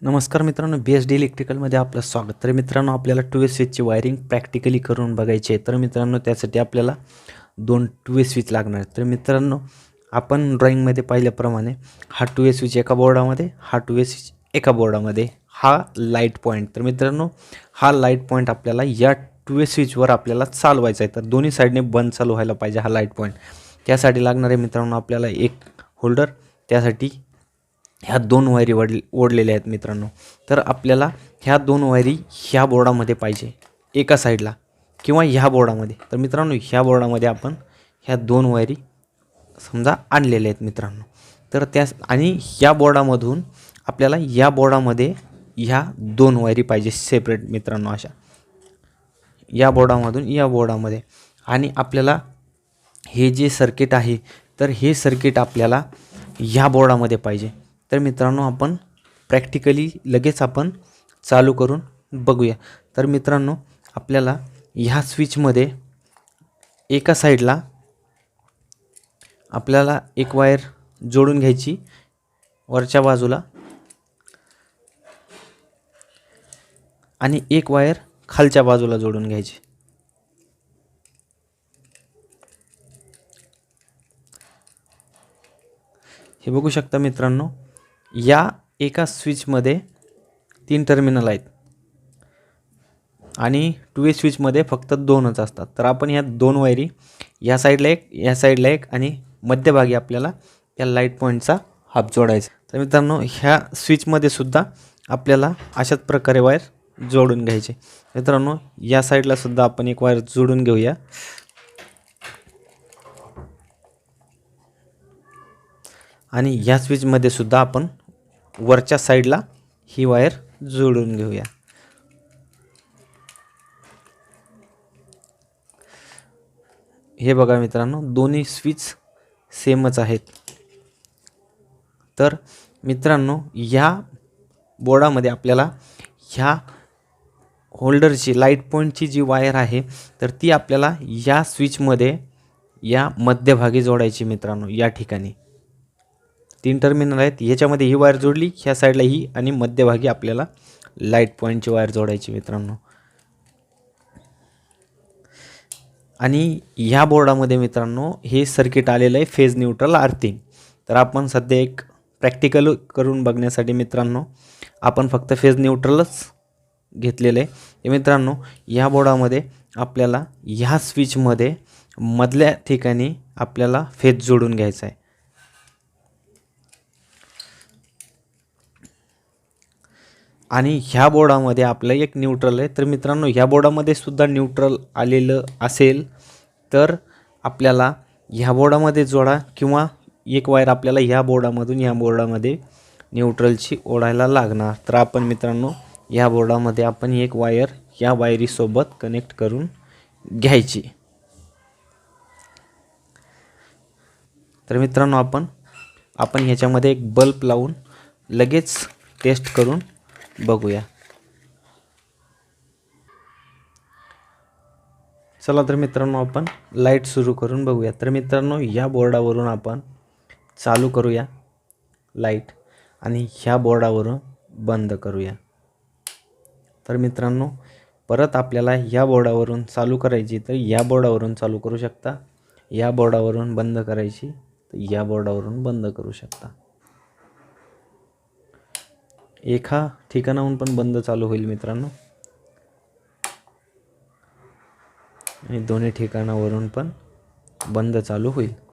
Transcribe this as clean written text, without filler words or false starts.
नमस्कार मित्रांनो, BSD इलेक्ट्रिकलमध्ये आपलं स्वागत. तर मित्रांनो, आपल्याला 2 वे स्विचची वायरिंग प्रॅक्टिकली करून बघायची आहे. तर मित्रांनो, त्यासाठी आपल्याला 2 2 वे स्विच लागणार आहेत. तर मित्रांनो, आपण ड्रॉईंगमध्ये पाहिल्याप्रमाणे हा 2 वे स्विच एका बोर्डामध्ये, हा 2 वे स्विच एका बोर्डामध्ये, हा लाईट पॉईंट. तर मित्रांनो, हा लाईट पॉईंट आपल्याला या 2 वे स्विचवर आपल्याला चालवायचा आहे. तर दोन्ही साईडने बंद चालू व्हायला पाहिजे हा लाईट पॉईंट. त्यासाठी लागणार आहे मित्रांनो आपल्याला एक होल्डर. त्यासाठी ह्या 2 वायरी ओढलेल्या आहेत मित्रांनो. तर आपल्याला ह्या 2 वायरी ह्या बोर्डामध्ये पाहिजे एका साईडला किंवा ह्या बोर्डामध्ये. तर मित्रांनो, ह्या बोर्डामध्ये आपण ह्या 2 वायरी समजा आणलेल्या आहेत मित्रांनो. तर त्या आणि ह्या बोर्डामधून आपल्याला या बोर्डामध्ये ह्या 2 वायरी पाहिजे सेपरेट मित्रांनो, अशा या बोर्डामधून या बोर्डामध्ये. आणि आपल्याला हे जे सर्किट आहे, तर हे सर्किट आपल्याला ह्या बोर्डामध्ये पाहिजे. तर मित्रांनो, आपण प्रॅक्टिकली लगेच आपण चालू करून बघूया. तर मित्रांनो, आपल्याला ह्या स्विचमध्ये एका साईडला आपल्याला एक वायर जोडून घ्यायची वरच्या बाजूला आणि एक वायर खालच्या बाजूला जोडून घ्यायची. हे बघू शकता मित्रांनो, या एका स्विचमध्ये 3 टर्मिनल आहेत आणि 2 वे स्विचमध्ये फक्त 2च असतात. तर आपण ह्या 2 वायरी या साईडला एक, या साईडला एक आणि मध्यभागी आपल्याला या लाईट पॉईंटचा हाफ जोडायचा. तर मित्रांनो, ह्या स्विचमध्ये सुद्धा आपल्याला अशाच प्रकारे वायर जोडून घ्यायचे. मित्रांनो, या साईडला सुद्धा आपण एक वायर जोडून घेऊया. आणि ह्या स्विचमध्ये सुद्धा आपण वरच्या साईडला ही वायर जोडून घेऊया. हे बघा मित्रांनो, दोन्ही स्विच सेमच आहेत. तर मित्रांनो, या बोर्डामध्ये आपल्याला ह्या होल्डरची लाईट पॉईंटची जी वायर आहे, तर ती आपल्याला या स्विचमध्ये या मध्यभागी जोडायची मित्रांनो. या ठिकाणी 3 टर्मिनल आहेत, याच्यामध्ये ही वायर जोडली, ह्या साईडला ही, आणि मध्यभागी आपल्याला लाईट पॉईंटची वायर जोडायची मित्रांनो. आणि ह्या बोर्डामध्ये मित्रांनो हे सर्किट आलेलं आहे फेज न्यूट्रल अर्थिंग. तर आपण सध्या एक प्रॅक्टिकल करून बघण्यासाठी मित्रांनो आपण फक्त फेज न्यूट्रलच घेतलेलं आहे. मित्रांनो, ह्या बोर्डामध्ये आपल्याला ह्या स्विचमध्ये मधल्या ठिकाणी आपल्याला फेज जोडून घ्यायचा आहे. आणि ह्या बोर्डामध्ये आपलं एक न्यूट्रल आहे. तर मित्रांनो, ह्या बोर्डामध्ये सुद्धा न्यूट्रल आलेलं असेल तर आपल्याला ह्या बोर्डामध्ये जोडा, किंवा एक वायर आपल्याला ह्या बोर्डामधून ह्या बोर्डामध्ये न्यूट्रलची ओढायला लागणार. तर आपण मित्रांनो, ह्या बोर्डामध्ये आपण एक वायर ह्या वायरीसोबत कनेक्ट करून घ्यायची. तर मित्रांनो, आपण ह्याच्यामध्ये एक बल्ब लावून लगेच टेस्ट करून बघूया. चला तर मित्रांनो, आपण लाईट सुरू करून बघूया. तर मित्रांनो, या बोर्डावरून आपण चालू करूया लाईट आणि ह्या बोर्डावरून बंद करूया. तर मित्रांनो, परत आपल्याला ह्या बोर्डावरून चालू करायची, तर या बोर्डावरून चालू करू शकता. या बोर्डावरून बंद करायची, तर या बोर्डावरून बंद करू शकता. एका ठिकाणाहून पण बंद चालू होईल मित्रांनो, आणि दोन्ही ठिकाणावरून पण बंद चालू होईल.